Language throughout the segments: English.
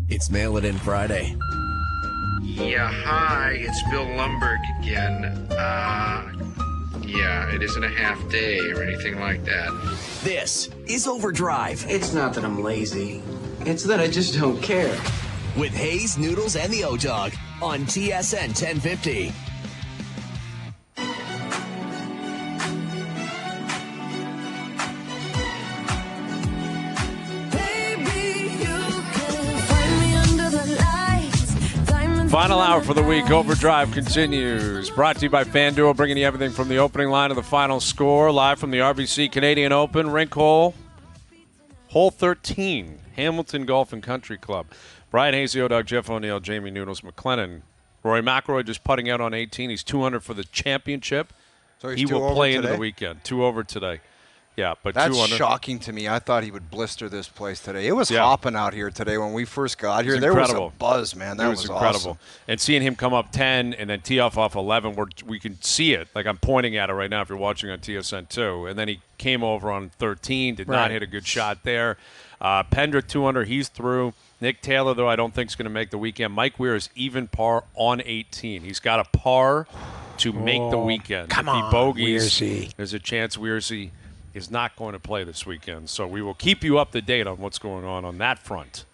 It's Mail It In Friday. Yeah, hi, it's Bill Lumberg again. Yeah, it isn't a half day or anything like that. This is OverDrive It's not that I'm lazy. It's that I just don't care. with Hayes, Noodles, and the O-Dog on TSN 1050. Final hour for the week. OverDrive continues. Brought to you by FanDuel, bringing you everything from the opening line to the final score. Live from the RBC Canadian Open. Rink hole 13. Hamilton Golf and Country Club. Brian Hayes, the O-Dog, Jeff O'Neill, Jamie Noodles, McLennan. Rory McIlroy just putting out on 18. He's 200 for the championship. So he's he will play today? into the weekend. 2 over today. Yeah, but that's 200. shocking to me. I thought he would blister this place today. It was Yeah. hopping out here today when we first got here. There was a buzz, man. That was incredible. Awesome. And seeing him come up 10 and then tee off 11, where we can see it. Like I'm pointing at it right now if you're watching on TSN 2. And then he came over on 13, did not hit a good shot there. Pendrick 200, he's through. Nick Taylor, though, I don't think is going to make the weekend. Mike Weir is even par on 18. He's got a par to make the weekend. Come if he on, bogeys, Weirsey. there's a chance Weirsey is not going to play this weekend. So we will keep you up to date on what's going on that front.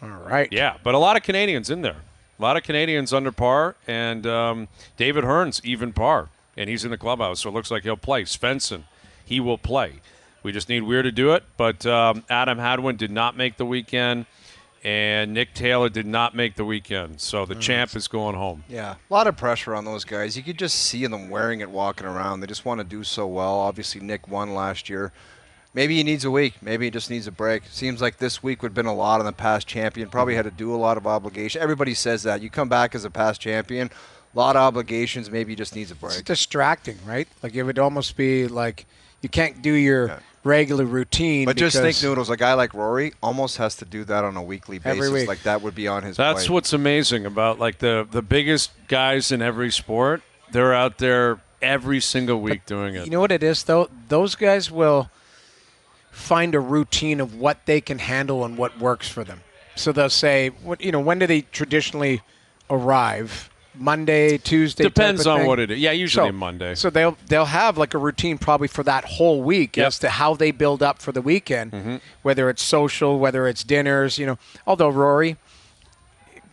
All right. Yeah, but a lot of Canadians in there. A lot of Canadians under par, and David Hearn's even par, and he's in the clubhouse, so it looks like he'll play. Svensson, he will play. We just need Weir to do it, but Adam Hadwin did not make the weekend, and Nick Taylor did not make the weekend, so the champ is going home. Yeah, a lot of pressure on those guys. You could just see them wearing it walking around. They just want to do so well. Obviously, Nick won last year. Maybe he needs a week. Maybe he just needs a break. Seems like this week would have been a lot on the past champion. Probably had to do a lot of obligation. Everybody says that. You come back as a past champion, a lot of obligations. Maybe he just needs a break. It's distracting, right? Like it would almost be like you can't do your regular routine. But just think, Noodles, a guy like Rory almost has to do that on a weekly basis. Every week. Like that would be on his That's plate. what's amazing about like the biggest guys in every sport. They're out there every single week doing it. You know what it is, though? Those guys will find a routine of what they can handle and what works for them. So they'll say, when do they traditionally arrive? Monday, Tuesday. Depends type of on thing? what it is. Yeah, usually Monday. So they'll have like a routine probably for that whole week as to how they build up for the weekend, whether it's social, whether it's dinners. Although Rory,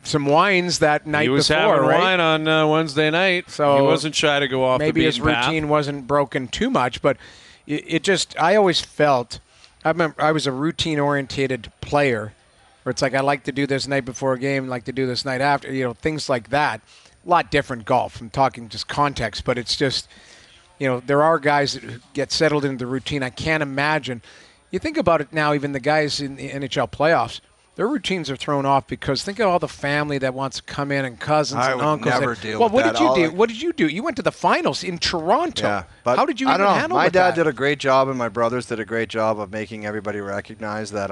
some wines that night he was before, having right? wine on Wednesday night, so he wasn't shy to go off. Maybe the his beaten path. routine wasn't broken too much, but it just I always felt. I remember I was a routine-orientated player, where it's like I like to do this night before a game, like to do this night after, things like that. A lot different golf. I'm talking just context, but it's just, there are guys that get settled into the routine. I can't imagine. You think about it now, even the guys in the NHL playoffs, their routines are thrown off because think of all the family that wants to come in and cousins and uncles. I would never deal well, with what that. did you do? What did you do? You went to the finals in Toronto. Yeah, but how did you I even don't know. handle My with dad that? did a great job, and my brothers did a great job of making everybody recognize that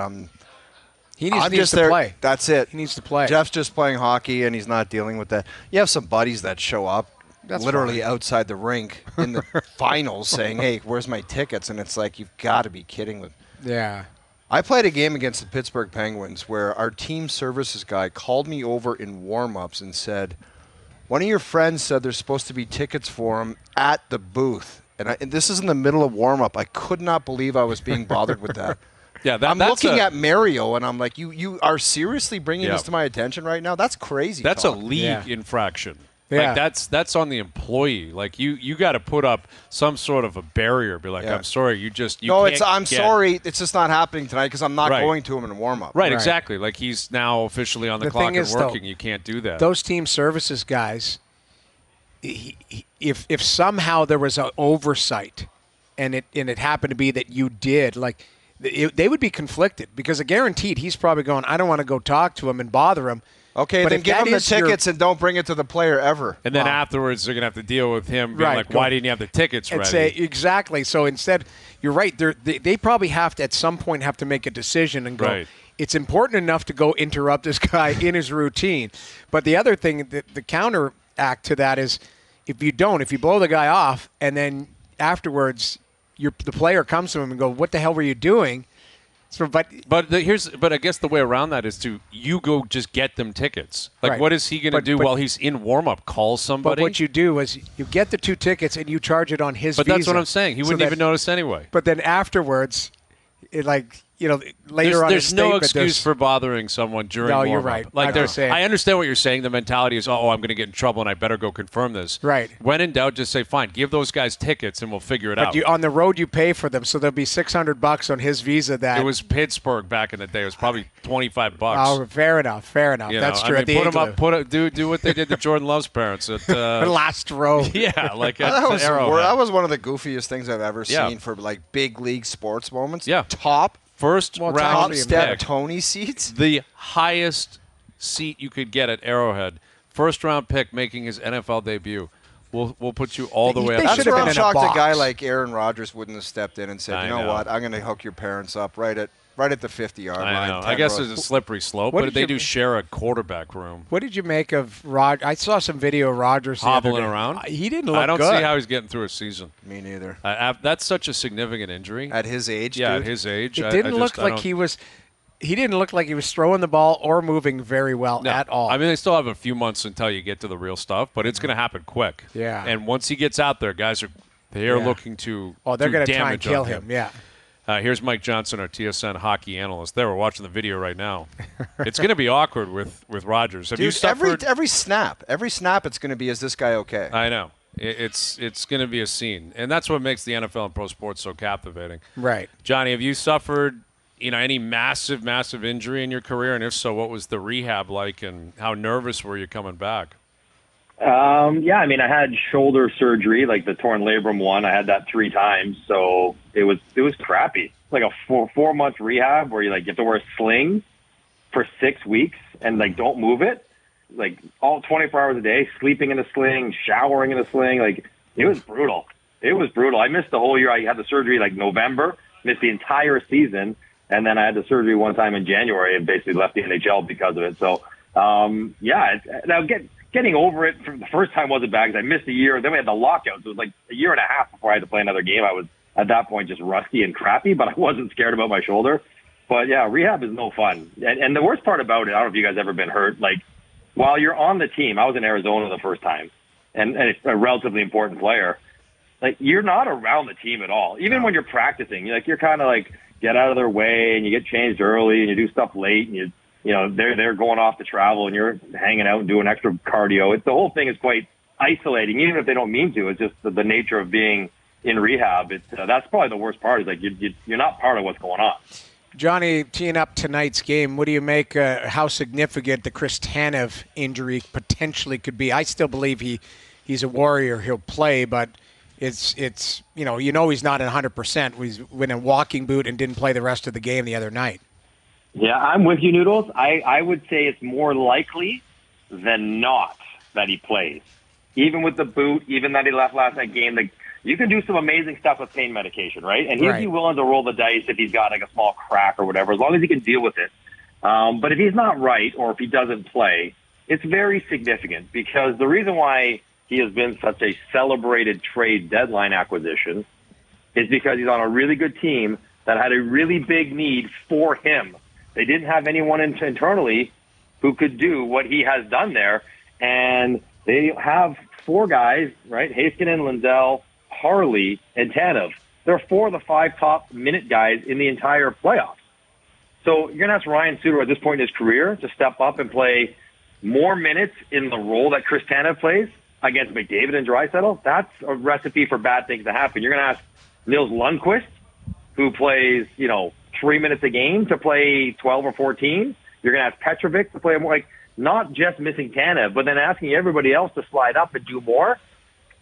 He needs just to there. play. That's it. He needs to play. Jeff's just playing hockey, and he's not dealing with that. You have some buddies that show up literally outside the rink in the finals saying, hey, where's my tickets? And it's like, you've got to be kidding me. Yeah. I played a game against the Pittsburgh Penguins where our team services guy called me over in warm-ups and said, one of your friends said there's supposed to be tickets for him at the booth. And this is in the middle of warm-up. I could not believe I was being bothered with that. Yeah, I'm looking at Mario, and I'm like, you are seriously bringing this to my attention right now? That's crazy. That's talk. a league infraction. Yeah. Like that's on the employee. Like you got to put up some sort of a barrier. Be like, I'm sorry, you I'm sorry, it's just not happening tonight because I'm not going to him in warm up. Right, exactly. Like he's now officially on the clock and working. You can't do that. Those team services guys, if somehow there was an oversight, and it happened to be that you did, like they would be conflicted because guaranteed he's probably going, I don't want to go talk to him and bother him. Okay, but then give him the tickets and don't bring it to the player ever. And then afterwards, they're going to have to deal with him being like, why didn't you have the tickets ready? Exactly. So instead, you're right. They probably have to, at some point, have to make a decision and go, it's important enough to go interrupt this guy in his routine. But the other thing, the counteract to that is if you blow the guy off and then afterwards the player comes to him and go, what the hell were you doing? But I guess the way around that is you go just get them tickets. Like, Right. what is he going to do while he's in warm-up? Call somebody? But what you do is you get the 2 tickets and you charge it on his But Visa. that's what I'm saying. He wouldn't even notice anyway. But then afterwards, later on, there's no excuse for bothering someone during warm-up. You're right. Like, I understand what you're saying. The mentality is, I'm going to get in trouble and I better go confirm this. Right. When in doubt, just say, fine, give those guys tickets and we'll figure it out. But on the road, you pay for them, so there'll be $600 on his Visa. That it was Pittsburgh back in the day. It was probably $25. Oh, fair enough. That's true. Put them up. Do what they did to Jordan Love's parents at last row. Yeah, like that was one of the goofiest things I've ever Yeah. seen for like big league sports moments. Yeah. Top first top round step pick, Tony seats. the highest seat you could get at Arrowhead. First round pick making his NFL debut. We'll put you all the way up. They That's should have where been I'm in a shocked a box. guy like Aaron Rodgers wouldn't have stepped in and said, I you know know. what, I'm going to hook your parents up right at the 50-yard line. I know. 10 I guess rows. there's a slippery slope, What but did they you- do share a quarterback room. What did you make of Rod? I saw some video of Rodgers the other Hobbling day. around? He didn't look I don't good. see how he's getting through a season. Me neither. That's such a significant injury. At his age, yeah, dude. at his age. It didn't look like he was. He didn't look like he was throwing the ball or moving very well No. at all. I mean, they still have a few months until you get to the real stuff, but it's going to happen quick. Yeah. And once he gets out there, guys they're Yeah. looking to they're going to try and kill him. Yeah. Here's Mike Johnson, our TSN hockey analyst. There, we're watching the video right now. It's going to be awkward with Rodgers. Have you Dude, suffered? every snap, it's going to be, is this guy okay? I know. It's going to be a scene, and that's what makes the NFL and pro sports so captivating. Right. Johnny, have you suffered any massive injury in your career, and if so, what was the rehab like, and how nervous were you coming back? Yeah, I mean, I had shoulder surgery, like the torn labrum one. I had that 3 times, so it was crappy. It's like a 4-month rehab where you have to wear a sling for 6 weeks and don't move it, like all 24 hours a day, sleeping in a sling, showering in a sling. Like, it was brutal. It was brutal. I missed the whole year. I had the surgery November, missed the entire season, and then I had the surgery one time in January and basically left the NHL because of it. So, getting over it for the first time wasn't bad because I missed a year. Then we had the lockout. So it was like a year and a half before I had to play another game. I was, at that point, just rusty and crappy, but I wasn't scared about my shoulder. But, yeah, rehab is no fun. And the worst part about it, I don't know if you guys ever been hurt, while you're on the team, I was in Arizona the first time, and it's a relatively important player. You're not around the team at all. Even when you're practicing, you're kind of get out of their way, and you get changed early, and you do stuff late, and they're going off to travel, and you're hanging out and doing extra cardio. The whole thing is quite isolating, even if they don't mean to. It's just the nature of being in rehab. That's probably the worst part. Is you're not part of what's going on. Johnny, teeing up tonight's game, what do you make how significant the Chris Tanv injury potentially could be? I still believe he's a Warrior. He'll play, but it's he's not at 100%. He's in a walking boot and didn't play the rest of the game the other night. Yeah, I'm with you, Noodles. I would say it's more likely than not that he plays. Even with the boot, even that he left last night game, you can do some amazing stuff with pain medication, right? And he'd be willing to roll the dice if he's got a small crack or whatever, as long as he can deal with it. But if he's not right or if he doesn't play, it's very significant because the reason why he has been such a celebrated trade deadline acquisition is because he's on a really good team that had a really big need for him. They didn't have anyone internally who could do what he has done there. And they have 4 guys, right? Heiskanen, Lindell, Harley, and Tanv. They're 4 of the 5 top minute guys in the entire playoffs. So you're going to ask Ryan Suter at this point in his career to step up and play more minutes in the role that Chris Tanv plays against McDavid and Draisaitl. That's a recipe for bad things to happen. You're going to ask Nils Lundqvist, who plays, 3 minutes a game, to play 12 or 14. You're going to ask Petrovic to play more, not just missing Tanv, but then asking everybody else to slide up and do more.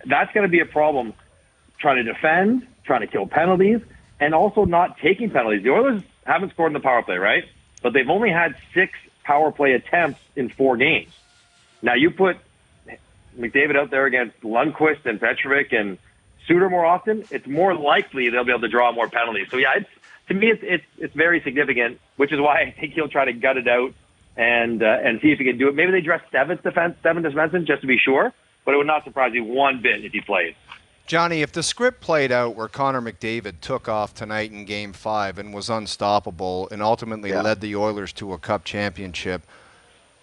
That's going to be a problem trying to defend, trying to kill penalties, and also not taking penalties. The Oilers haven't scored in the power play, right? But they've only had 6 power play attempts in 4 games. Now, you put McDavid out there against Lundqvist and Petrovic and Suter more often, it's more likely they'll be able to draw more penalties. So, yeah, to me, it's very significant, which is why I think he'll try to gut it out and see if he can do it. Maybe they dress 7 defensemen just to be sure, but it would not surprise me one bit if he plays. Johnny, if the script played out where Connor McDavid took off tonight in Game 5 and was unstoppable and ultimately led the Oilers to a Cup championship,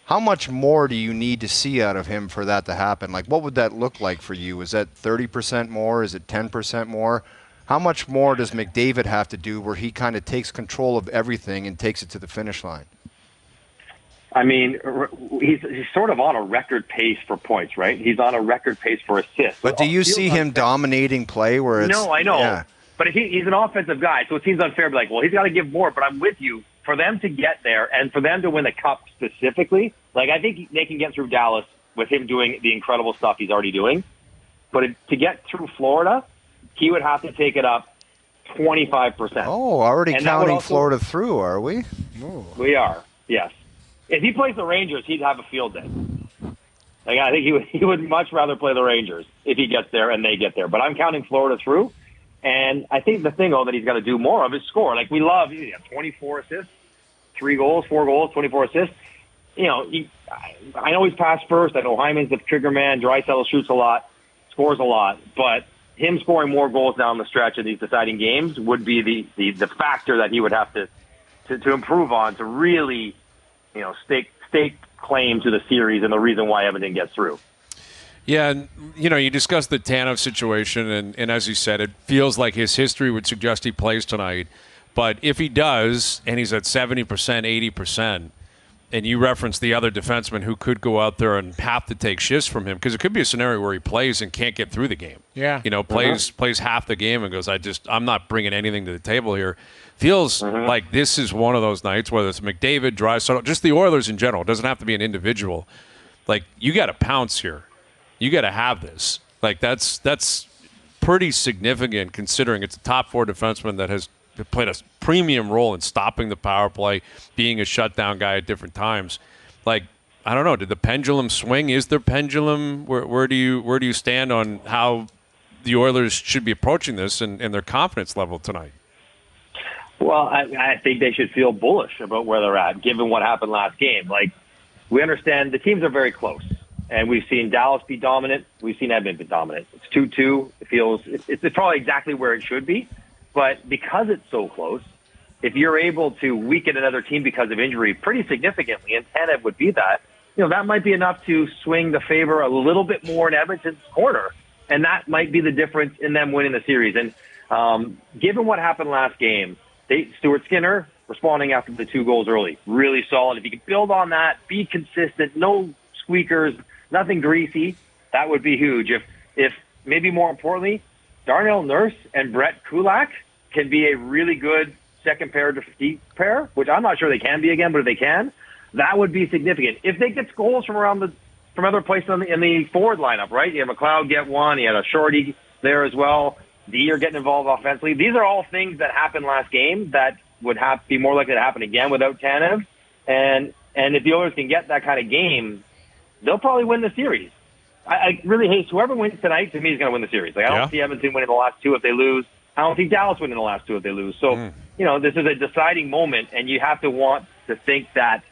how much more do you need to see out of him for that to happen? Like, what would that look like for you? Is that 30% more? Is it 10% more? How much more does McDavid have to do where he kind of takes control of everything and takes it to the finish line? I mean, he's sort of on a record pace for points, right? He's on a record pace for assists. But do you see him dominating play where it's... No, I know. Yeah. But if he's an offensive guy, so it seems unfair to be like, well, he's got to give more, but I'm with you. For them to get there and for them to win the Cup specifically, like I think they can get through Dallas with him doing the incredible stuff he's already doing. But to get through Florida, he would have to take it up 25%. Oh, already counting Florida through, are we? Ooh. We are, yes. If he plays the Rangers, he'd have a field day. Like I think he would much rather play the Rangers if he gets there and they get there. But I'm counting Florida through, and I think the thing that he's got to do more of is score. Like we love, 24 assists, 3 goals, 4 goals, 24 assists. I know he's passed first. I know Hyman's the trigger man. Draisaitl shoots a lot, scores a lot, but him scoring more goals down the stretch of these deciding games would be the factor that he would have to improve on to really, stake claim to the series and the reason why Edmonton gets through. Yeah, and you discussed the Tanv situation, and as you said, it feels like his history would suggest he plays tonight. But if he does, and he's at 70%, 80%, and you reference the other defenseman who could go out there and have to take shifts from him, because it could be a scenario where he plays and can't get through the game. Yeah. Plays half the game and goes, I'm not bringing anything to the table here. Feels like this is one of those nights, whether it's McDavid, Draisaitl, just the Oilers in general. It doesn't have to be an individual. Like, you got to pounce here. You got to have this. Like, that's pretty significant considering it's a top 4 defenseman that has played a premium role in stopping the power play, being a shutdown guy at different times. Like, I don't know, did the pendulum swing? Is there pendulum? Where do you stand on how the Oilers should be approaching this and their confidence level tonight? Well, I think they should feel bullish about where they're at, given what happened last game. Like, we understand the teams are very close, and we've seen Dallas be dominant. We've seen Edmonton dominant. It's 2-2. It feels it's probably exactly where it should be, but because it's so close, if you're able to weaken another team because of injury pretty significantly, and Tanv would be that, that might be enough to swing the favor a little bit more in Edmonton's corner, and that might be the difference in them winning the series. And given what happened last game, Stuart Skinner responding after the 2 goals early, really solid. If you could build on that, be consistent, no squeakers, nothing greasy, that would be huge. If maybe more importantly, Darnell Nurse and Brett Kulak can be a really good second pair to deep pair, which I'm not sure they can be again, but if they can, that would be significant. If they get goals from other places in the forward lineup, right? You have McLeod get one, you had a Shorty there as well. Are getting involved offensively. These are all things that happened last game that would be more likely to happen again without Tanv. And if the Oilers can get that kind of game, they'll probably win the series. I really hate whoever wins tonight. To me, is going to win the series. Like, I don't see Edmonton winning the last 2 if they lose. I don't see Dallas winning the last 2 if they lose. So this is a deciding moment, and you have to want to think that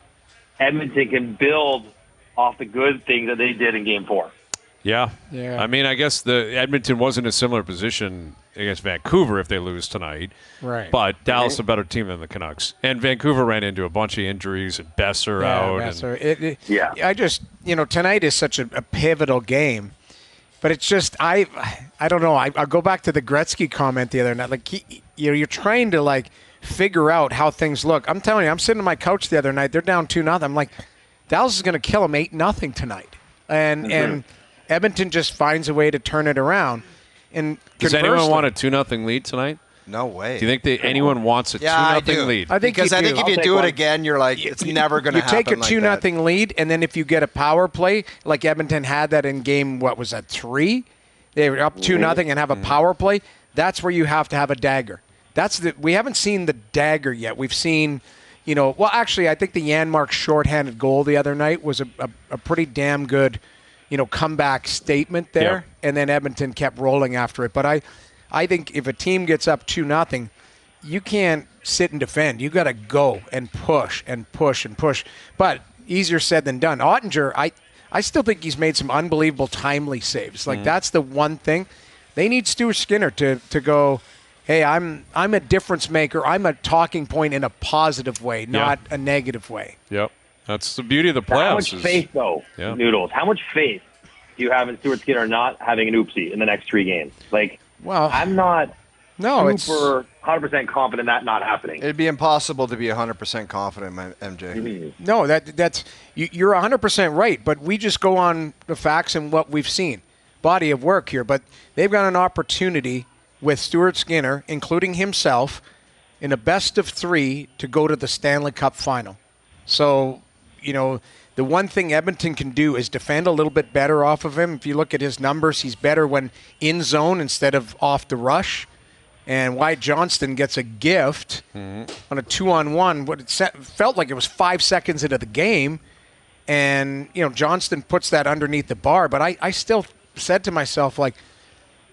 Edmonton can build off the good things that they did in Game 4. Yeah. I mean, I guess the Edmonton was in a similar position against Vancouver if they lose tonight. Right. But Dallas a better team than the Canucks. And Vancouver ran into a bunch of injuries and Besser out. Besser. I just, tonight is such a pivotal game. But it's just, I don't know. I'll go back to the Gretzky comment the other night. Like, you're trying to, like, figure out how things look. I'm telling you, I'm sitting on my couch the other night. They're down 2-0. I'm like, Dallas is going to kill them 8-0 tonight. And Edmonton just finds a way to turn it around. And does anyone want a 2-0 lead tonight? No way. Do you think anyone wants a 2-0 lead? I think if you do it again, you're like, it's never going to happen. You take a 2-0 lead, and then if you get a power play, like Edmonton had that in game, 3? They were up 2-0 and have a power play. That's where you have to have a dagger. We haven't seen the dagger yet. We've seen, actually, I think the Janmark shorthanded goal the other night was a pretty damn good comeback statement there, and then Edmonton kept rolling after it. But I think if a team gets up 2-0, you can't sit and defend. You got to go and push and push and push. But easier said than done. Ottinger, I still think he's made some unbelievable timely saves. Like, that's the one thing. They need Stuart Skinner to go, hey, I'm a difference maker. I'm a talking point in a positive way, not a negative way. Yep. That's the beauty of the playoffs. How much faith, though, Noodles? How much faith do you have in Stuart Skinner not having an oopsie in the next 3 games? Like, well, I'm not super it's 100% confident that not happening. It'd be impossible to be 100% confident, MJ. Mm-hmm. No, that's you're 100% right, but we just go on the facts and what we've seen. Body of work here, but they've got an opportunity with Stuart Skinner, including himself, in a best of 3 to go to the Stanley Cup final. So, the one thing Edmonton can do is defend a little bit better off of him. If you look at his numbers, he's better when in zone instead of off the rush. And Wyatt Johnston gets a gift on a 2-on-1. What it felt like it was 5 seconds into the game. And, Johnston puts that underneath the bar. But I still said to myself, like,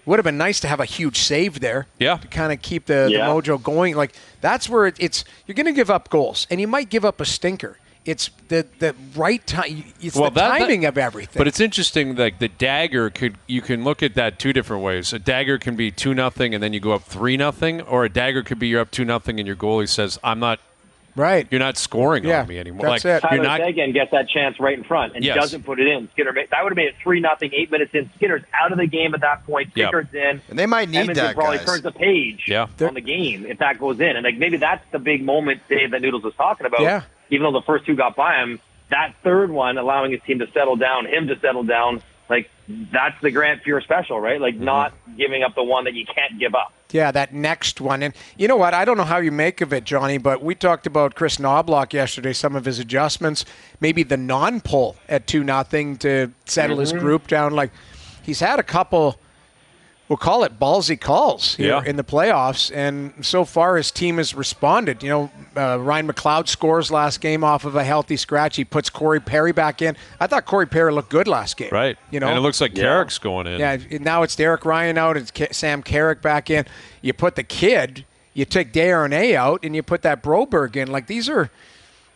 would have been nice to have a huge save there to kind of keep the mojo going. Like, that's where it's you're going to give up goals. And you might give up a stinker. It's the right time. It's the timing of everything. But it's interesting, like the dagger you can look at that 2 different ways. A dagger can be 2-0 and then you go up 3-0, or a dagger could be you're up 2-0 and your goalie says, "I'm not." Right. You're not scoring on me anymore. That's it. Tyler Seguin gets that chance right in front and doesn't put it in. Skinner, that would have made it 3-0, 8 minutes in. Skinner's out of the game at that point. Skinner's in. And they might need Edmonton that, probably guys. turns the page on the game if that goes in. And like maybe that's the big moment, Dave, that Noodles was talking about. Yeah. Even though the first 2 got by him, that third one, allowing his team to settle down, him to settle down, like that's the Grant Fuhr special, right? Like not giving up the one that you can't give up. Yeah, that next one. And you know what? I don't know how you make of it, Johnny, but we talked about Chris Knobloch yesterday, some of his adjustments, maybe the non-pull at 2-0 to settle his group down. Like he's had a couple, we'll call it ballsy calls here in the playoffs, and so far his team has responded. Ryan McLeod scores last game off of a healthy scratch. He puts Corey Perry back in. I thought Corey Perry looked good last game. Right. And it looks like Carrick's going in. Yeah, now it's Derek Ryan out, it's Sam Carrick back in. You put the kid, you take Darnay out, and you put that Broberg in. Like these are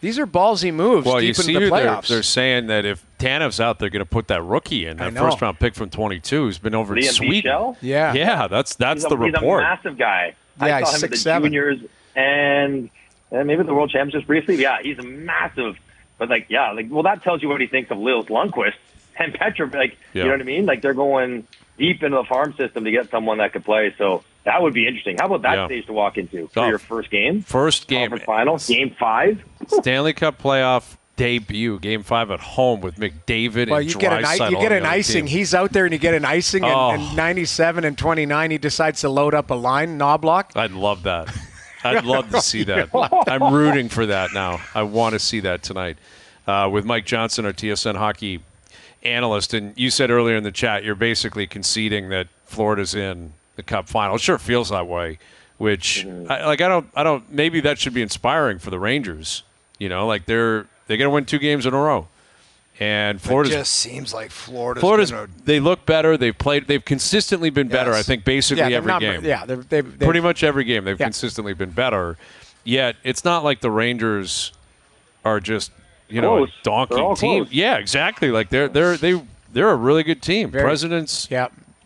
ballsy moves deep into the playoffs. They're saying that if Tanev's out, they're going to put that rookie in, that first-round pick from 22 who's been over in Sweden. Bichel? Yeah, that's the report. He's a massive guy. Yeah, I saw him at the juniors and maybe the World Championships briefly. Yeah, he's a massive. But that tells you what he thinks of Lils Lundqvist and Petrov. You know what I mean? Like they're going deep into the farm system to get someone that could play. So that would be interesting. How about that stage to walk into for your first game? First game. Conference final, Game 5. Stanley Cup playoff debut, Game 5 at home with McDavid and you get an icing. Team. He's out there and you get an icing, and 97 and 29, he decides to load up a line, Knobloch. I'd love that. I'd love to see that. I'm rooting for that now. I want to see that tonight. With Mike Johnson, our TSN hockey analyst, and you said earlier in the chat, you're basically conceding that Florida's in the Cup final. It sure feels that way, which I don't. Maybe that should be inspiring for the Rangers. Like they're going to win 2 games in a row, and Florida just seems like Florida's they look better. They've consistently been better. I think basically every game. Yeah, they've pretty much every game they've consistently been better. Yet it's not like the Rangers are just a donkey team. Close. Yeah, exactly. Like they're a really good team. President's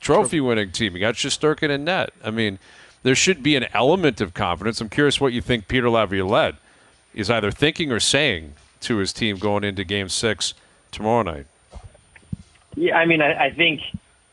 trophy winning team. You got Shesterkin in net. I mean, there should be an element of confidence. I'm curious what you think Peter Laviolette is either thinking or saying to his team going into Game 6 tomorrow night. Yeah, I mean, I think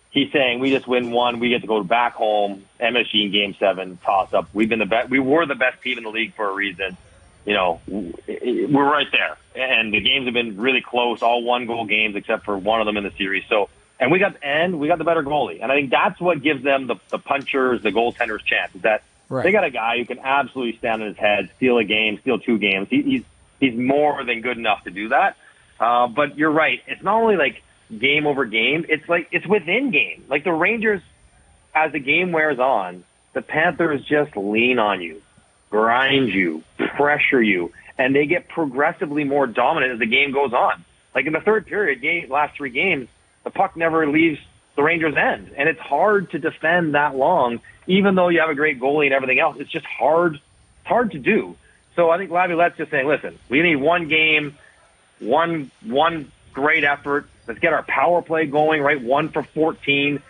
he's saying we just win 1, we get to go back home. MSG in Game 7 toss up. We've been the best. We were the best team in the league for a reason. We're right there, and the games have been really close, all 1-goal games except for one of them in the series. So, and we got the better goalie, and I think that's what gives them the punchers, the goaltenders chance. Is that they got a guy who can absolutely stand on his head, steal a game, steal 2 games. He's more than good enough to do that. But you're right. It's not only like game over game. It's like it's within game. Like the Rangers, as the game wears on, the Panthers just lean on you, grind you, pressure you, and they get progressively more dominant as the game goes on. Like in the third period, last 3 games, the puck never leaves the Rangers' end, and it's hard to defend that long, even though you have a great goalie and everything else. It's just hard to do. So I think Laviolette's just saying, listen, we need 1 game, one great effort. Let's get our power play going, right? 1 for 14.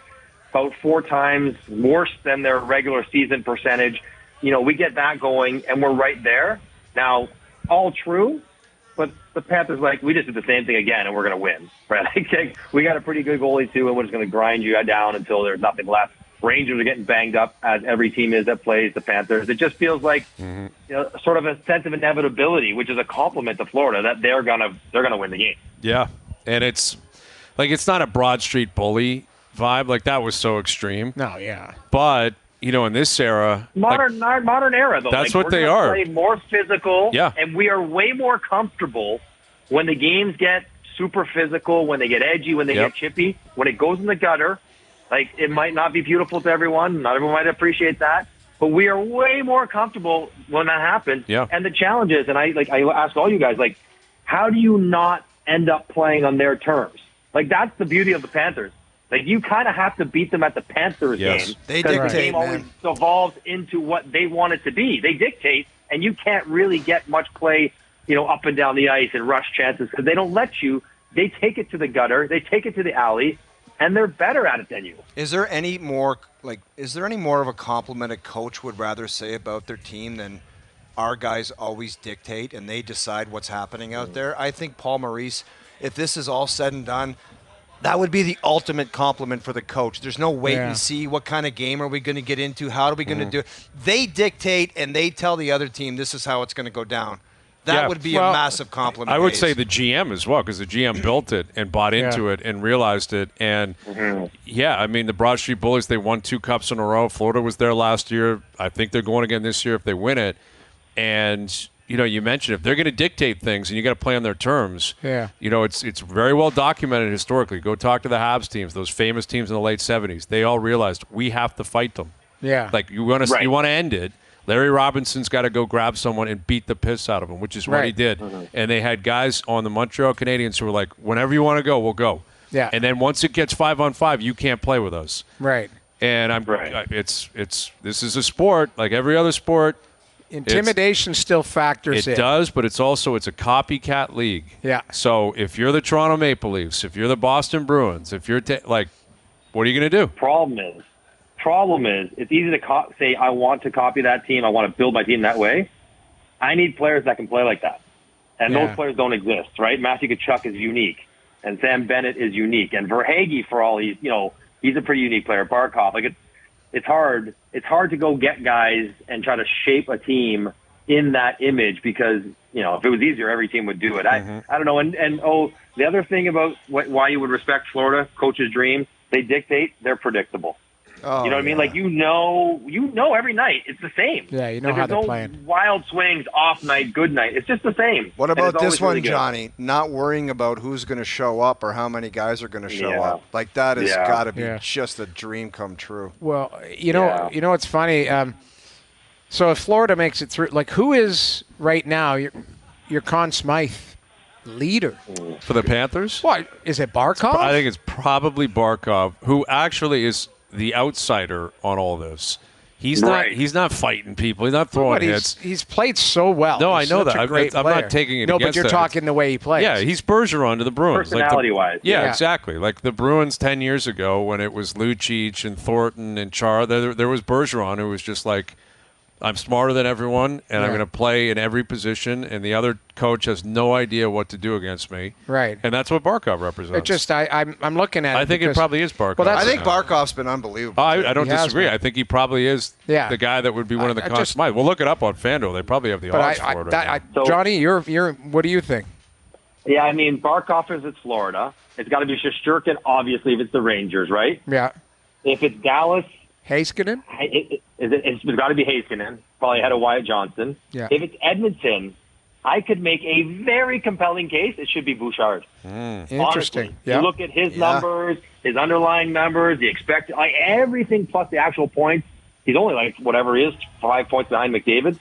about 4 times worse than their regular season percentage. We get that going, and we're right there. Now, all true, but the Panthers, we just did the same thing again, and we're going to win. Right? We got a pretty good goalie, too, and we're just going to grind you down until there's nothing left. Rangers are getting banged up, as every team is that plays the Panthers. It just feels like sort of a sense of inevitability, which is a compliment to Florida, that they're gonna win the game. Yeah, and it's not a Broad Street bully vibe. Like, that was so extreme. No, yeah. But in this era, modern era, though, that's what they are. Play more physical, yeah, and we are way more comfortable when the games get super physical, when they get edgy, when they get chippy, when it goes in the gutter. It might not be beautiful to everyone. Not everyone might appreciate that. But we are way more comfortable when that happens. Yeah. And the challenge is, and I ask all you guys, how do you not end up playing on their terms? That's the beauty of the Panthers. You kind of have to beat them at the Panthers game. They because dictate, the game always evolves into what they want it to be. They dictate, and you can't really get much play, up and down the ice and rush chances because they don't let you. They take it to the gutter. They take it to the alley. And they're better at it than you. Is there any more of a compliment a coach would rather say about their team than our guys always dictate and they decide what's happening out there? I think Paul Maurice, if this is all said and done, that would be the ultimate compliment for the coach. There's no wait and see. What kind of game are we going to get into? How are we going to do it? They dictate and they tell the other team this is how it's going to go down. That would be a massive compliment. I would say the GM as well, because the GM built it and bought into it and realized it. And, the Broad Street Bullies, they won 2 cups in a row. Florida was there last year. I think they're going again this year if they win it. And, you mentioned if they're going to dictate things and you got to play on their terms, it's very well documented historically. Go talk to the Habs teams, those famous teams in the late 70s. They all realized we have to fight them. Yeah. You want to end it. Larry Robinson's got to go grab someone and beat the piss out of him, which is what he did. And they had guys on the Montreal Canadiens who were like, whenever you want to go, we'll go. Yeah. And then once it gets 5-on-5, you can't play with us. Right. And this is a sport like every other sport. Intimidation still factors in. It does, but it's a copycat league. Yeah. So if you're the Toronto Maple Leafs, if you're the Boston Bruins, if you're what are you going to do? Problem is, it's easy to say, I want to copy that team. I want to build my team that way. I need players that can play like that. And those players don't exist, right? Matthew Tkachuk is unique. And Sam Bennett is unique. And Verhaeghe, for all he's a pretty unique player. Barkov, it's hard. It's hard to go get guys and try to shape a team in that image because, if it was easier, every team would do it. I don't know. And the other thing about why you would respect Florida, coach's dream, they dictate, they're predictable. Oh, you know what I mean? Every night it's the same. Yeah, you know how they're playing. There's no wild swings, off night, good night. It's just the same. What about this one, really Johnny? Not worrying about who's going to show up or how many guys are going to show up. That has got to be just a dream come true. Well, it's funny. So if Florida makes it through, who is right now your Conn Smythe leader for the Panthers? What is it? Barkov? I think it's probably Barkov, who actually is the outsider on all this. He's not fighting people. He's not throwing hits. He's played so well. No, I know that. I'm not taking it. No, but you're talking the way he plays. Yeah, he's Bergeron to the Bruins. Personality-wise. Yeah, exactly. Like the Bruins 10 years ago when it was Lucic and Thornton and Char, there was Bergeron who was just like, I'm smarter than everyone, and I'm going to play in every position, and the other coach has no idea what to do against me. Right. And that's what Barkov represents. I'm looking at it. I think it probably is Barkov. I think Barkov's been unbelievable. I don't disagree. I think he probably is the guy that would be one of the Conn Smythe. We'll look it up on FanDuel. They probably have the odds for it. Johnny, you're what do you think? Yeah, Barkov is at Florida. It's got to be Shesterkin, obviously, if it's the Rangers, right? Yeah. If it's Dallas, Heiskanen? It's got to be Heiskanen, probably ahead of Wyatt Johnson. Yeah. If it's Edmonton, I could make a very compelling case. It should be Bouchard. Interesting. Yeah. You look at his numbers, his underlying numbers, the expected, everything plus the actual points. He's only whatever he is, 5 points behind McDavid.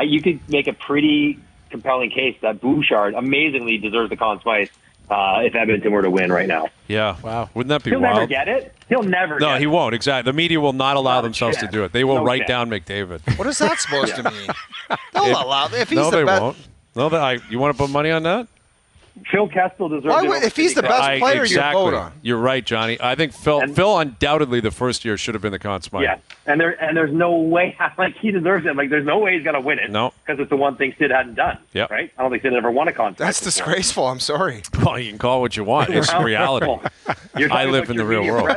You could make a pretty compelling case that Bouchard amazingly deserves the Conn Smythe if Edmonton were to win right now. Yeah. Wow. Wouldn't that be wild? wild? He'll never get it. He'll never get it. No, he won't. Exactly. The media will not allow themselves to do it. They will No write chance. down McDavid. What is that supposed to mean? They'll allow if he's No, the they best. won't. No, you want to put money on that? Phil Kessel deserves it. If he's the best player, exactly. you vote on. You're right, Johnny. I think Phil undoubtedly the first year should have been the Conn Smythe. Yeah, and there's no way like he deserves it. Like there's no way he's gonna win it. No, because it's the one thing Sid hadn't done. Yep. Right. I don't think Sid ever won a Conn Smythe. That's disgraceful. I'm sorry. Well, you can call it what you want. It's reality. I live in the real world.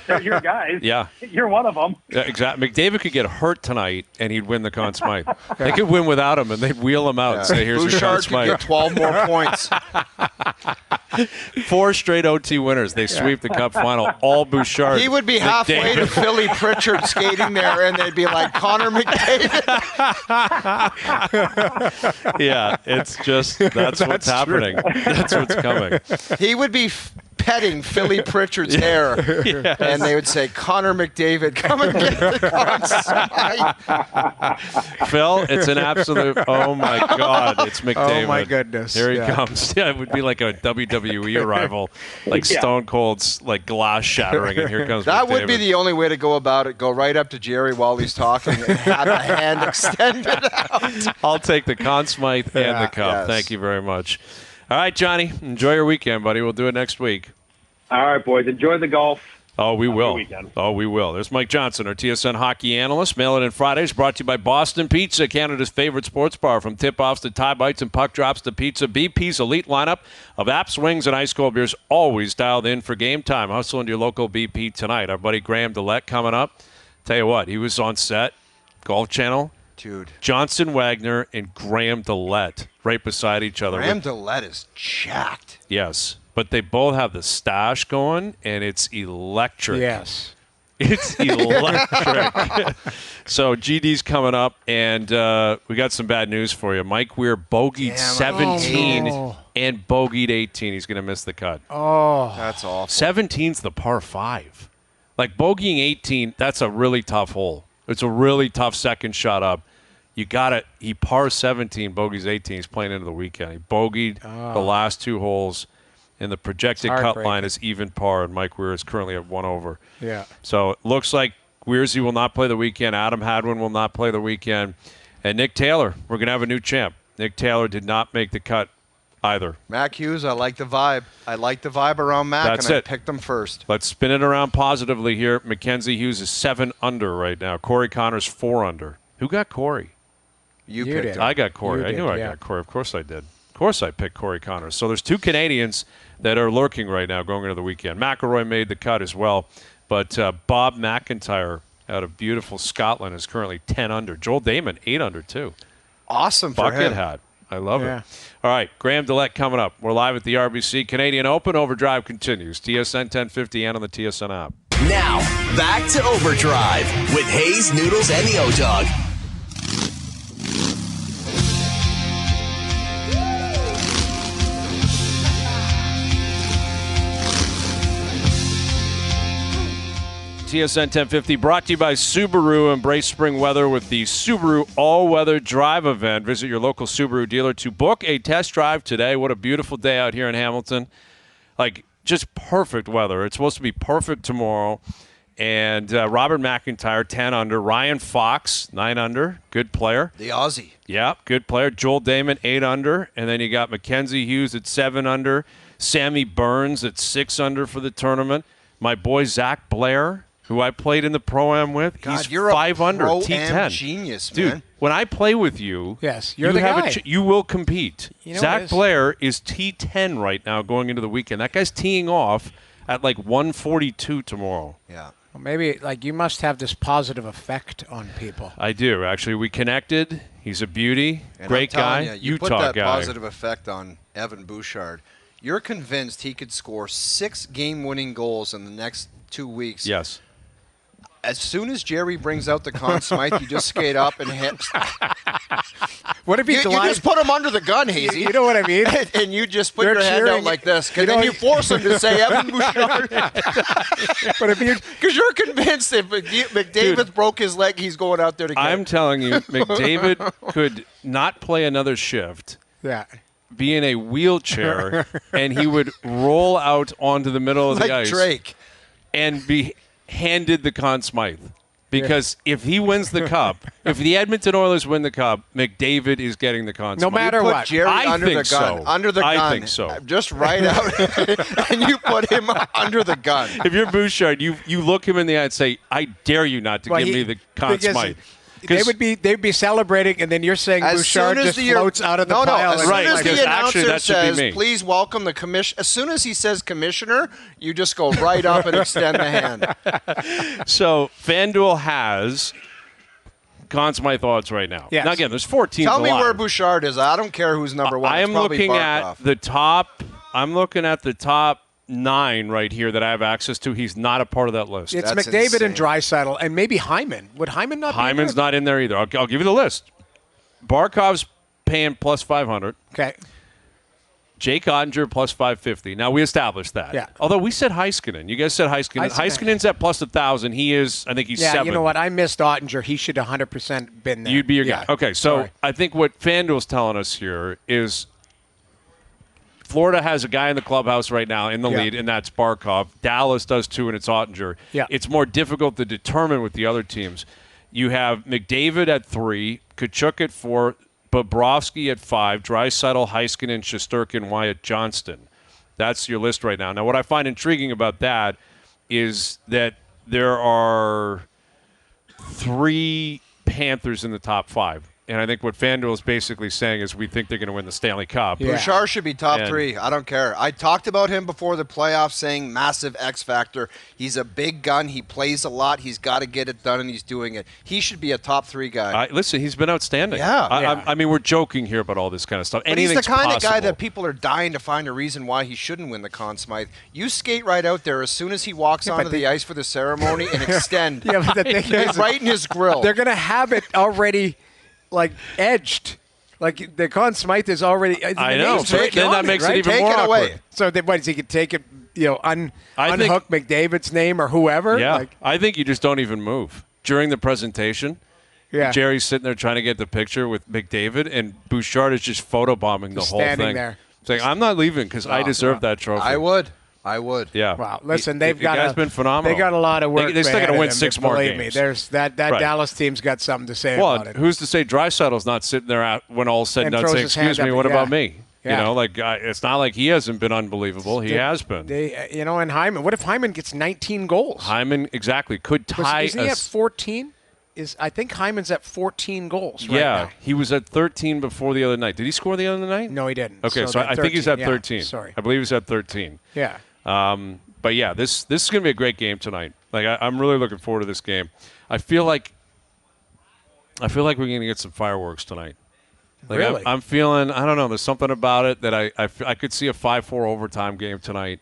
They're your guys. Yeah. You're one of them. Yeah, exactly. McDavid could get hurt tonight, and he'd win the Conn Smythe. They could win without him, and they'd wheel him out and say, here's your Conn Bouchard could Smythe. get 12 more points. 4 straight OT winners. They sweep the Cup final. All Bouchard. He would be halfway to Philly Pritchard skating there, and they'd be like, Connor McDavid. Yeah, it's just, that's what's happening. That's what's coming. He would be petting Philly Pritchard's hair, and they would say, Connor McDavid, come and get the Conn Smythe. Phil, it's an absolute, oh my God, it's McDavid. Oh my goodness. Here he comes. Yeah, it would be like a WWE arrival, like Stone Cold's like glass shattering, and here comes That McDavid. would be the only way to go about it. Go right up to Jerry while he's talking and have a hand extended out. I'll take the Conn Smythe and the Cup. Yes. Thank you very much. All right, Johnny, enjoy your weekend, buddy. We'll do it next week. All right, boys. Enjoy the golf. Oh, we will. Weekend. Oh, we will. There's Mike Johnson, our TSN hockey analyst. Mail It In Fridays brought to you by Boston Pizza, Canada's favorite sports bar. From tip-offs to tie bites and puck drops to pizza, BP's elite lineup of apps, wings, and ice cold beers always dialed in for game time. Hustle into your local BP tonight. Our buddy Graham DeLaet coming up. Tell you what, he was on set, Golf Channel. Dude. Johnson Wagner and Graham DeLaet right beside each other. Graham DeLaet is jacked. Yes. But they both have the stash going, and it's electric. Yes. It's electric. So GD's coming up, and we got some bad news for you. Mike Weir bogeyed 17 and bogeyed 18. He's going to miss the cut. Oh. That's awful. 17's the par 5. Like bogeying 18, that's a really tough hole. It's a really tough second shot up. You got it. He par 17, bogeys 18. He's playing into the weekend. He bogeyed the last 2 holes. And the projected cut line is even par, and Mike Weir is currently at 1 over. Yeah. So it looks like Weirzy will not play the weekend. Adam Hadwin will not play the weekend. And Nick Taylor, we're going to have a new champ. Nick Taylor did not make the cut either. Mac Hughes, I like the vibe. I like the vibe around Mac, That's and it. I picked him first. Let's spin it around positively here. MacKenzie Hughes is 7 under right now. Corey Connors 4 under. Who got Corey? You did. picked him. I got Corey. I knew I got Corey. Of course I did. Of course I picked Corey Connors. So there's 2 Canadians that are lurking right now going into the weekend. McElroy made the cut as well. But Bob McIntyre out of beautiful Scotland is currently 10 under. Joel Damon, 8 under, too. Awesome for Bucket him. hat. I love it. All right, Graham DeLaet coming up. We're live at the RBC Canadian Open. OverDrive continues. TSN 1050 and on the TSN app. Now, back to OverDrive with Hayes, Noodles, and the O-Dog. TSN 1050 brought to you by Subaru. Embrace spring weather with the Subaru All-Weather Drive event. Visit your local Subaru dealer to book a test drive today. What a beautiful day out here in Hamilton. Like, just perfect weather. It's supposed to be perfect tomorrow. And Robert McIntyre, 10 under. Ryan Fox, 9 under. Good player. The Aussie. Yeah, good player. Joel Damon, 8 under. And then you got MacKenzie Hughes at 7 under. Sammy Burns at 6 under for the tournament. My boy Zach Blair, who I played in the Pro-Am with, God, he's you're 5 a under, Pro-Am T10. genius, Dude, man. when I play with you, yes, you the have guy. You will compete. You know Zach Blair is T10 right now going into the weekend. That guy's teeing off at like 142 tomorrow. Yeah. Well, maybe like you must have this positive effect on people. I do, actually. We connected. He's a beauty. And Great I'm telling guy. You Utah put that guy. positive effect on Evan Bouchard. You're convinced he could score 6 game-winning goals in the next 2 weeks. Yes. As soon as Jerry brings out the Conn Smythe, you just skate up and hit. What if he You just put him under the gun, Hazy. You know what I mean? And you just put You're your hand out cheering. like this. You And then know- you force him to say Evan Bouchard. But if you Because you're convinced if McDavid broke his leg, he's going out there to get I'm it. telling you, McDavid could not play another shift. yeah. Be in a wheelchair, and he would roll out onto the middle of the Like ice Drake. and be handed the Conn Smythe. Because if he wins the Cup, if the Edmonton Oilers win the Cup, McDavid is getting the Conn Smythe. No matter Put what. Jerry I under think the gun. so. Under the gun. I think so. Just right out. And you put him under the gun. If you're Bouchard, you look him in the eye and say, I dare you not to give me the Conn Smythe. They'd be celebrating, and then you're saying Bouchard just floats out of the pile. As soon as the announcer that should be says, me. please welcome the commission. As soon as he says commissioner, you just go right up and extend the hand. So FanDuel has Conn Smythe odds right now. Yes. Now, again, there's 4 teams Tell me alive. where Bouchard is. I don't care who's number one. I am It's probably looking Barkov. at the top. I'm looking at the top 9 right here that I have access to. He's not a part of that list. It's That's McDavid insane. and Draisaitl, and maybe Hyman. Would Hyman not be Hyman's in there? not in there either. I'll give you the list. Barkov's paying plus 500. Okay. Jake Ottinger plus 550. Now, we established that. Yeah. Although we said Heiskanen. You guys said Heiskanen. Heiskanen's at plus 1,000. He is, I think he's 7. You know what? I missed Ottinger. He should 100% been there. You'd be your guy. Okay, so Sorry. I think what FanDuel's telling us here is Florida has a guy in the clubhouse right now in the lead, and that's Barkov. Dallas does too, and it's Ottinger. Yeah. It's more difficult to determine with the other teams. You have McDavid at 3, Tkachuk at 4, Bobrovsky at 5, Draisaitl, Heiskanen, Shesterkin, Wyatt, Johnston. That's your list right now. Now, what I find intriguing about that is that there are 3 Panthers in the top 5. And I think what FanDuel is basically saying is we think they're going to win the Stanley Cup. Yeah. Bouchard should be top And- 3. I don't care. I talked about him before the playoffs saying massive X factor. He's a big gun. He plays a lot. He's got to get it done, and he's doing it. He should be a top 3 guy. Listen, he's been outstanding. Yeah. I mean, we're joking here about all this kind of stuff. But he's the Anything's kind of guy possible. that people are dying to find a reason why he shouldn't win the Conn Smythe. You skate right out there as soon as he walks onto the ice for the ceremony and extend Yeah, but the thing is, right in his grill. they're going to have it already, like, edged. Like, the Conn Smythe is already. I know. name's So written then on that it, makes right? it even Take more it awkward. away. So, what is he could take it, I think- unhook McDavid's name or whoever? Yeah. Like, I think you just don't even move. During the presentation, yeah. Jerry's sitting there trying to get the picture with McDavid, and Bouchard is just photobombing the Just whole standing thing. there. Saying, I'm not leaving because I deserve that trophy. I would. Yeah. Wow. Listen, The they've got guy's been phenomenal. They got a lot of work. They still got to ahead win of them, 6 more believe games. me. There's that Right. Dallas team's got something to say Well, about it. who's to say Draisaitl's not sitting there when all's said and And done saying, throws his hand excuse me, up, what yeah. about me? Yeah. You know, like it's not like he hasn't been unbelievable. He has been. And Hyman. What if Hyman gets 19 goals? Hyman, exactly, could tie Isn't he at 14? I think Hyman's at 14 goals right yeah, now. he was at 13 before the other night. Did he score the other night? No, he didn't. Okay, so that I think he's at 13, 13. Yeah, sorry. I believe he's at 13. Yeah. But yeah, this is going to be a great game tonight. Like I'm really looking forward to this game. I feel like we're going to get some fireworks tonight. Like Really? I'm feeling. I don't know. There's something about it that I could see a 5-4 overtime game tonight.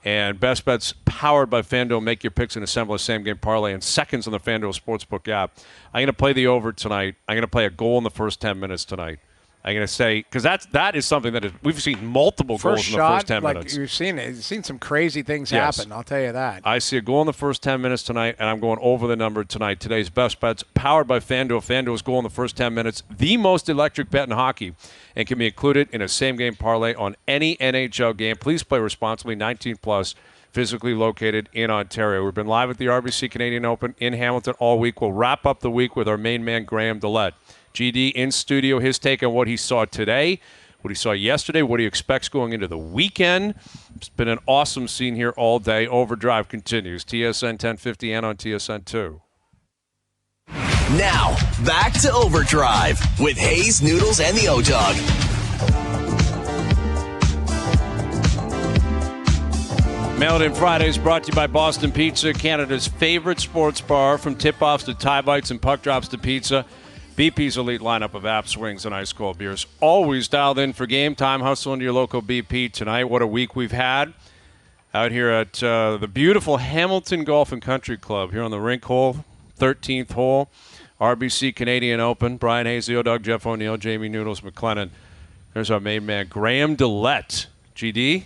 And Best Bets, powered by FanDuel, make your picks and assemble a same-game parlay in seconds on the FanDuel Sportsbook app. I'm going to play the over tonight. I'm going to play a goal in the first 10 minutes tonight. I'm going to say, because that is something that we've seen multiple goals First in the shot, first 10 like minutes. you've seen it. You've seen some crazy things Yes. happen. I'll tell you that. I see a goal in the first 10 minutes tonight, and I'm going over the number tonight. Today's Best Bets, powered by FanDuel. FanDuel's goal in the first 10 minutes, the most electric bet in hockey, and can be included in a same-game parlay on any NHL game. Please play responsibly, 18+, physically located in Ontario. We've been live at the RBC Canadian Open in Hamilton all week. We'll wrap up the week with our main man, Graham DeLaet. GD in studio, his take on what he saw today, what he saw yesterday, what he expects going into the weekend. It's been an awesome scene here all day. OverDrive continues. TSN 1050 and on TSN 2. Now, back to OverDrive with Hayes, Noodles, and the O-Dog. Mail It In Fridays brought to you by Boston Pizza, Canada's favorite sports bar. From tip-offs to tie bites and puck drops to pizza, BP's elite lineup of apps, wings, and ice-cold beers. Always dialed in for game time. Hustle into your local BP tonight. What a week we've had out here at the beautiful Hamilton Golf and Country Club here on the rink hole, 13th hole, RBC Canadian Open. Brian Hayes, the O-Dog, Jeff O'Neill, Jamie Noodles, McLennan. There's our main man, Graham DeLaet. GD,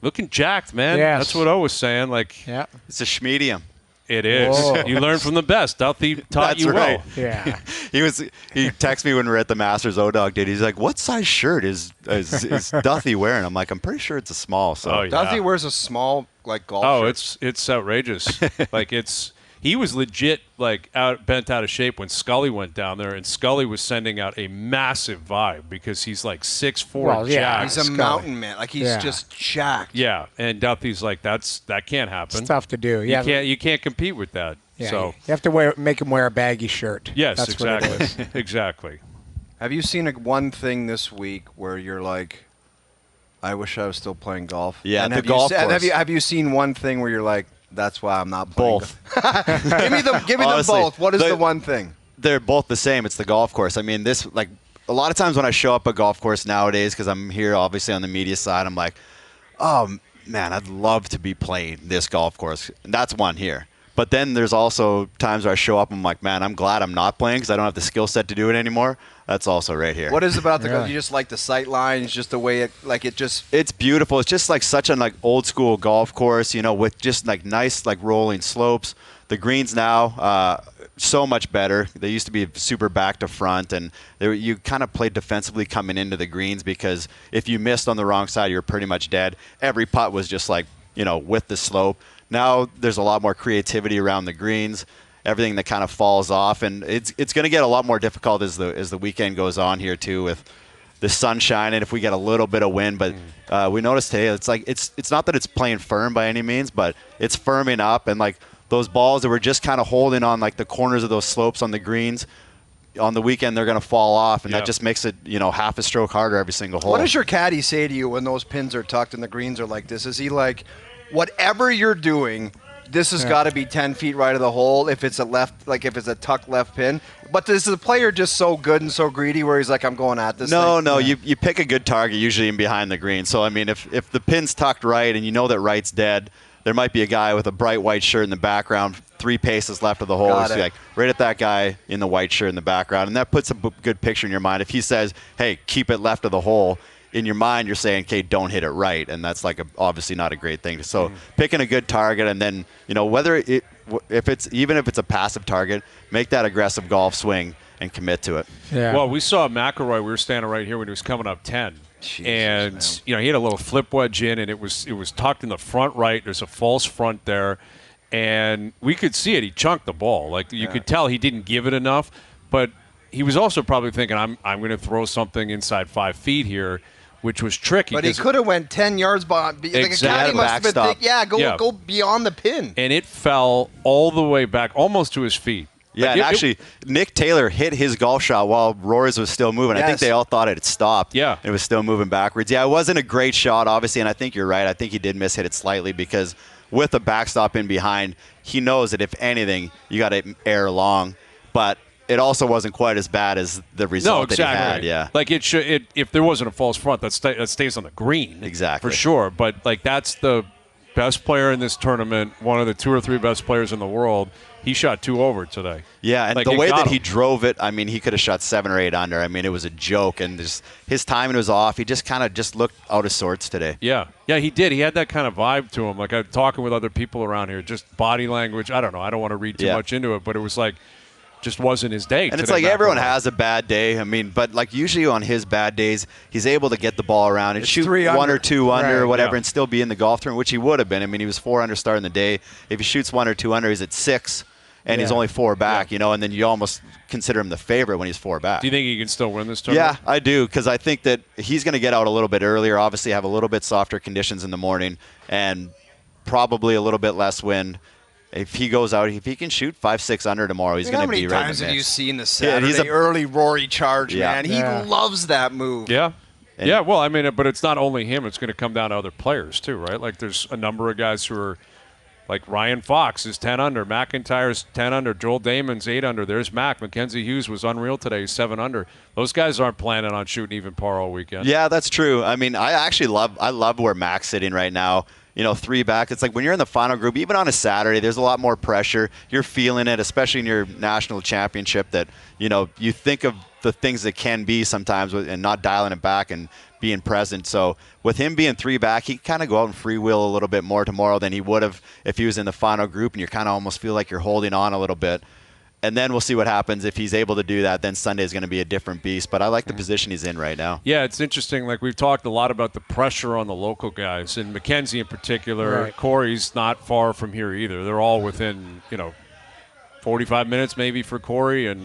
looking jacked, man. Yes. That's what O was saying. Like, Yeah. It's a schmedium. it is. Whoa. You learn from the best. Duthie taught That's you right. well. Yeah. He texted me when we were at the Masters. O-Dog did. He's like, "What size shirt is Duthie wearing?" I'm like, "I'm pretty sure it's a small." So Oh, yeah. Duthie wears a small, like, golf Oh, shirt. it's outrageous. Like he was legit bent out of shape when Scully went down there, and Scully was sending out a massive vibe because he's like 6'4", jacked. He's a mountain man. Like he's just jacked. Yeah, and Duffy's like that can't happen. It's tough to do. You can't compete with that. Yeah, so you have to make him wear a baggy shirt. Yes, That's exactly. What it is. Exactly. Have you seen one thing this week where you're like, I wish I was still playing golf? Yeah, and the golf course. Have you seen one thing where you're like, that's why I'm not playing both? Give me them both. What is the one thing? They're both the same. It's the golf course. I mean, a lot of times when I show up at golf course nowadays, because I'm here obviously on the media side, I'm like, oh man, I'd love to be playing this golf course. And that's one here. But then there's also times where I show up and I'm like, man, I'm glad I'm not playing because I don't have the skill set to do it anymore. That's also right here. What is about the golf? You just like the sight lines, just the way It's beautiful. It's just like such an old school golf course, with just nice rolling slopes. The greens now, so much better. They used to be super back to front, and you kind of played defensively coming into the greens because if you missed on the wrong side, you were pretty much dead. Every putt was just with the slope. Now there's a lot more creativity around the greens, everything that kind of falls off, and it's going to get a lot more difficult as the weekend goes on here too, with the sun shining. If we get a little bit of wind, but we noticed today it's not that it's playing firm by any means, but it's firming up, and those balls that were just kind of holding on the corners of those slopes on the greens. On the weekend, they're going to fall off, and that just makes it, half a stroke harder every single hole. What does your caddy say to you when those pins are tucked and the greens are like this? Is he like, whatever you're doing, this has got to be 10 feet right of the hole if it's if it's a tucked left pin? But is the player just so good and so greedy where he's like, I'm going at this thing? No, you pick a good target usually in behind the green. So, I mean, if the pin's tucked right and you know that right's dead, there might be a guy with a bright white shirt in the background, 3 paces left of the hole. So right at that guy in the white shirt in the background. And that puts a good picture in your mind. If he says, hey, keep it left of the hole, in your mind you're saying, okay, don't hit it right. And that's obviously not a great thing. So picking a good target, and then, whether if it's a passive target, make that aggressive golf swing and commit to it. Yeah. Well, we saw McIlroy. We were standing right here when he was coming up 10. Jesus, and he had a little flip wedge in, and it was tucked in the front right. There's a false front there, and we could see it. He chunked the ball. You could tell he didn't give it enough, but he was also probably thinking, I'm going to throw something inside 5 feet here, which was tricky. But he could have went 10 yards behind. Exactly. Go beyond the pin. And it fell all the way back, almost to his feet. Yeah, and actually, Nick Taylor hit his golf shot while Rory's was still moving. Yes. I think they all thought it had stopped. Yeah. It was still moving backwards. Yeah, it wasn't a great shot, obviously, and I think you're right. I think he did hit it slightly because with a backstop in behind, he knows that if anything, you got to air long. But it also wasn't quite as bad as the result that he had. Yeah. If there wasn't a false front, that stays on the green. Exactly. For sure. But that's the best player in this tournament, one of the 2 or 3 best players in the world. He shot 2 over today. Yeah, and the way that he drove it, I mean, he could have shot 7 or 8 under. I mean, it was a joke, and his timing was off. He just kind of looked out of sorts today. Yeah, he did. He had that kind of vibe to him. I'm talking with other people around here, just body language. I don't know. I don't want to read too much into it, but it was just wasn't his day. And it's everyone has a bad day. I mean, but usually on his bad days, he's able to get the ball around and shoot 1 or 2 under or whatever and still be in the golf tournament, which he would have been. I mean, he was 4 under starting the day. If he shoots 1 or 2 under, he's at 6. And he's only 4 back, and then you almost consider him the favorite when he's 4 back. Do you think he can still win this tournament? Yeah, I do, because I think that he's going to get out a little bit earlier, obviously have a little bit softer conditions in the morning, and probably a little bit less wind. If he goes out, if he can shoot 5-6 under tomorrow, he's going to be right in the mix. How many times have you seen the Saturday early Rory charge, man? He loves that move. Yeah. Well, I mean, but it's not only him. It's going to come down to other players, too, right? There's a number of guys who are like Ryan Fox is 10 under. McIntyre's 10 under. Joel Damon's 8 under. There's Mac. MacKenzie Hughes was unreal today. He's 7 under. Those guys aren't planning on shooting even par all weekend. Yeah, that's true. I mean, I love where Mac's sitting right now. 3 back. It's when you're in the final group, even on a Saturday, there's a lot more pressure. You're feeling it, especially in your national championship, that, you think of the things that can be sometimes and not dialing it back and being present. So with him being 3 back, he kind of go out and freewheel a little bit more tomorrow than he would have if he was in the final group, and you kind of almost feel like you're holding on a little bit. And then we'll see what happens. If he's able to do that, then Sunday is going to be a different beast. But I like the position he's in right now. Yeah, it's interesting. We've talked a lot about the pressure on the local guys, and MacKenzie in particular. Right. Corey's not far from here either. They're all within, 45 minutes maybe for Corey, and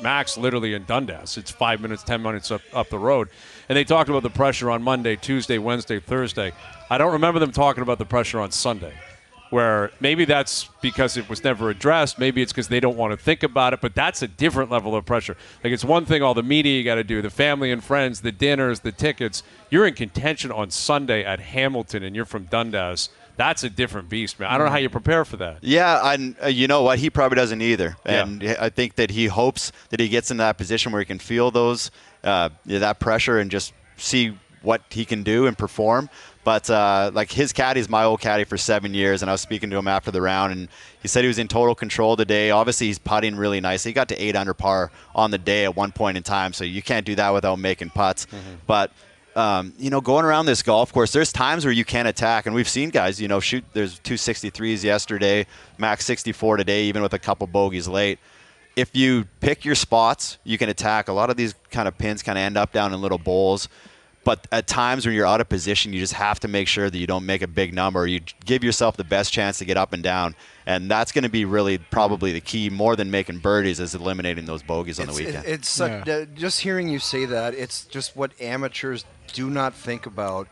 Max literally in Dundas. It's 5 minutes, 10 minutes up the road. And they talked about the pressure on Monday, Tuesday, Wednesday, Thursday. I don't remember them talking about the pressure on Sunday, where maybe that's because it was never addressed. Maybe it's because they don't want to think about it, but that's a different level of pressure. Like, it's one thing, all the media you got to do, the family and friends, the dinners, the tickets. You're in contention on Sunday at Hamilton, and you're from Dundas. That's a different beast, man. I don't know how you prepare for that. Yeah, and you know what? He probably doesn't either. And I think that he hopes that he gets in that position where he can feel those that pressure and just see what he can do and perform. But like, his caddy's my old caddy for 7 years, and I was speaking to him after the round, and he said he was in total control today. Obviously, he's putting really nice. He got to 8 under par on the day at one point in time, so you can't do that without making putts. But going around this golf course, there's times where you can attack, and we've seen guys, shoot. There's 263s yesterday, max 64 today, even with a couple bogeys late. If you pick your spots, you can attack. A lot of these kind of pins kind of end up down in little bowls. But at times when you're out of position, you just have to make sure that you don't make a big number. You give yourself the best chance to get up and down. And that's going to be really probably the key, more than making birdies, is eliminating those bogeys on the weekend. It's such, just hearing you say that, it's just what amateurs do not think about.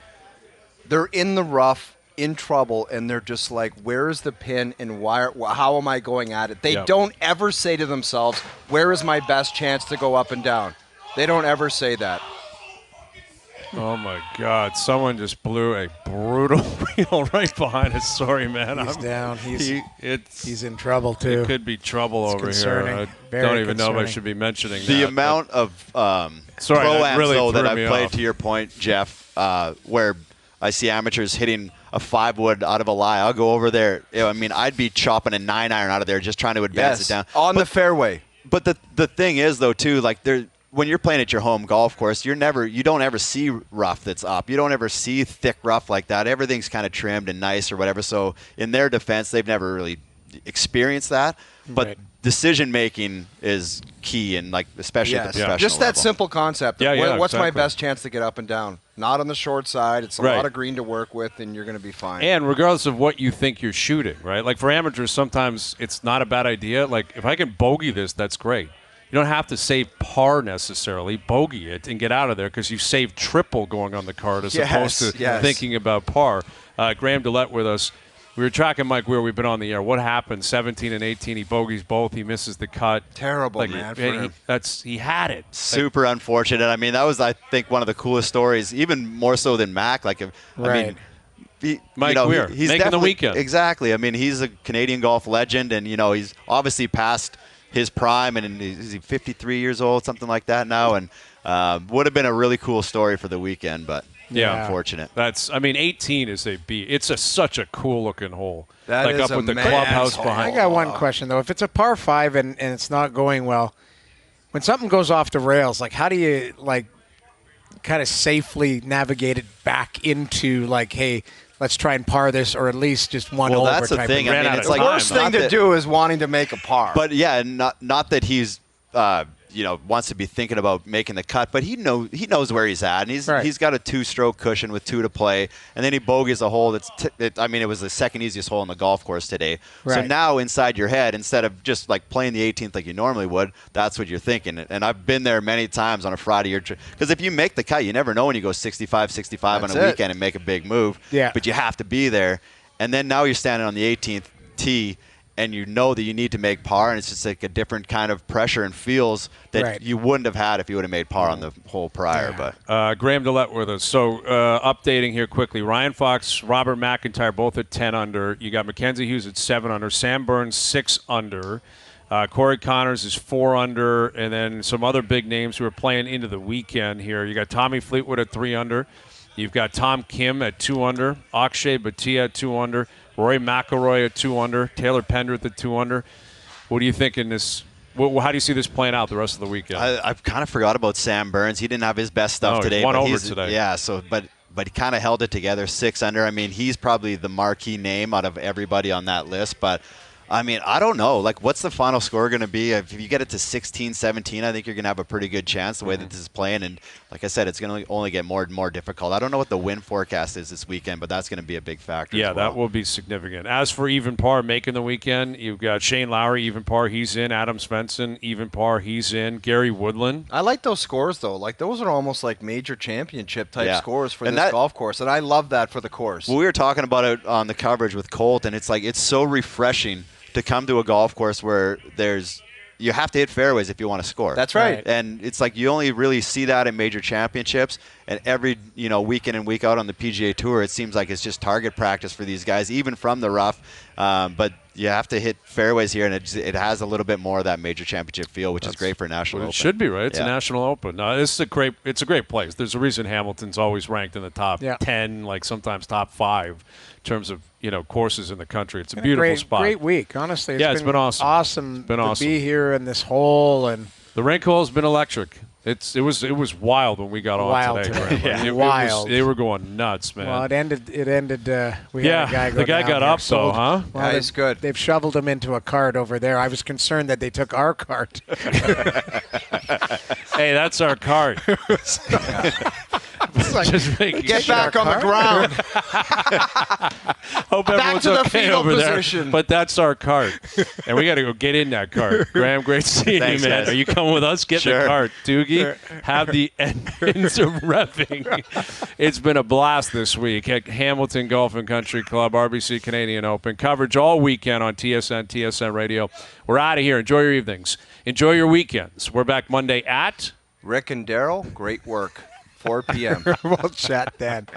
They're in the rough, in trouble, and they're just like, where is the pin and how am I going at it? They don't ever say to themselves, where is my best chance to go up and down? They don't ever say that. Oh, my God. Someone just blew a brutal wheel right behind us. Sorry, man. He's down. He's in trouble, too. It could be trouble over concerning. here. I don't even know if I should be mentioning the that. amount of pro-ams, really though, that I've me played, off. to your point, Jeff, where I see amateurs hitting a 5-wood out of a lie. I'll go over there. I mean, I'd be chopping a 9-iron out of there just trying to advance it down. On the fairway. But the thing is, though, too, like, when you're playing at your home golf course, you don't ever see rough that's up. You don't ever see thick rough like that. Everything's kind of trimmed and nice or whatever. So in their defense, they've never really experienced that. But decision making is key, and like especially at the professional just that level. simple concept. What's my exactly. best chance to get up and down? Not on the short side. It's a lot of green to work with, and you're going to be fine. And regardless of what you think you're shooting, right? Like, for amateurs, sometimes it's not a bad idea. Like, if I can bogey this, that's great. You don't have to save par necessarily. Bogey it and get out of there, because you save triple going on the card as opposed to thinking about par. Graham DeLaet with us. We were tracking Mike Weir. We've been on the air. What happened? 17 and 18. He bogeys both. He misses the cut. Terrible, man. For him. He had it. Super unfortunate. I mean, that was, I think, one of the coolest stories, even more so than Mac. Like, I mean, Mike Weir, he's making the weekend. Exactly. I mean, he's a Canadian golf legend, and he's obviously past his prime, and is he 53 years old, something like that now, and would have been a really cool story for the weekend, but unfortunate. 18 is a B. It's such a cool looking hole. That like is up with the man's clubhouse hole. behind. I got one question, though. If it's a par 5 and it's not going well, when something goes off the rails, like, how do you kind of safely navigate it back into, like, hey, let's try and par this, or at least just one over. That's the type thing. of I mean, it's the like worst thing to do is wanting to make a par. But not that he's wants to be thinking about making the cut, but he knows where he's at, and he's got a 2-stroke cushion with 2 to play, and then he bogeys a hole it was the second easiest hole on the golf course today. Right. So now inside your head, instead of just like playing the 18th like you normally would, that's what you're thinking. And I've been there many times on a Friday, because if you make the cut, you never know when you go 65 on a weekend and make a big move. Yeah. But you have to be there, and then now you're standing on the 18th tee, and you know that you need to make par, and it's just like a different kind of pressure and feels that you wouldn't have had if you would have made par on the hole prior. But Graham DeLaet with us. So updating here quickly. Ryan Fox, Robert McIntyre both at 10 under. You got MacKenzie Hughes at 7 under. Sam Burns 6 under. Corey Connors is 4 under. And then some other big names who are playing into the weekend here. You got Tommy Fleetwood at 3 under. You've got Tom Kim at 2 under. Akshay Bhatia at 2 under. Rory McIlroy at 2 under, Taylor Pendrith at 2 under. What do you think in this? How do you see this playing out the rest of the weekend? I've kind of forgot about Sam Burns. He didn't have his best stuff today. He's won over today. Yeah, but he kind of held it together, 6 under. I mean, he's probably the marquee name out of everybody on that list. But I mean, I don't know. Like, what's the final score going to be? If you get it to 16-17, I think you're going to have a pretty good chance the way that this is playing. And like I said, it's going to only get more and more difficult. I don't know what the win forecast is this weekend, but that's going to be a big factor. Yeah, as well. that will be significant. As for even par making the weekend, you've got Shane Lowry, even par, he's in. Adam Svensson, even par, he's in. Gary Woodland. I like those scores, though. Like, those are almost like major championship-type scores for And this golf course, and I love that for the course. Well, we were talking about it on the coverage with Colt, and it's like it's so refreshing to come to a golf course where you have to hit fairways if you want to score. That's right. And it's like you only really see that in major championships. And every week in and week out on the PGA Tour, it seems like it's just target practice for these guys, even from the rough. But you have to hit fairways here, and it has a little bit more of that major championship feel, which is great for a national open. It should be, right? It's a national open. It's a great place. There's a reason Hamilton's always ranked in the top 10, like sometimes top 5 in terms of courses in the country. It's a beautiful spot. Great week, honestly. It's been awesome. Awesome to be here in this hole, and the rink hole has been electric. It was wild when we got on today. Wild. They were going nuts, man. Well, it ended. We had a guy go the guy down got there, up though, huh? Well, he's good. They've shoveled him into a cart over there. I was concerned that they took our cart. Hey, that's our cart. Just Get back on the ground. Hope everyone's to the okay fetal over position. there. But that's our cart, and we got to go get in that cart. Graham, great seeing you, man. Guys. Are you coming with us? Get in the cart, Doogie. Have the engines of revving. It's been a blast this week at Hamilton Golf and Country Club, RBC Canadian Open. Coverage all weekend on TSN Radio. We're out of here. Enjoy your evenings. Enjoy your weekends. We're back Monday at Rick and Daryl, great work. 4 p.m. We'll chat then.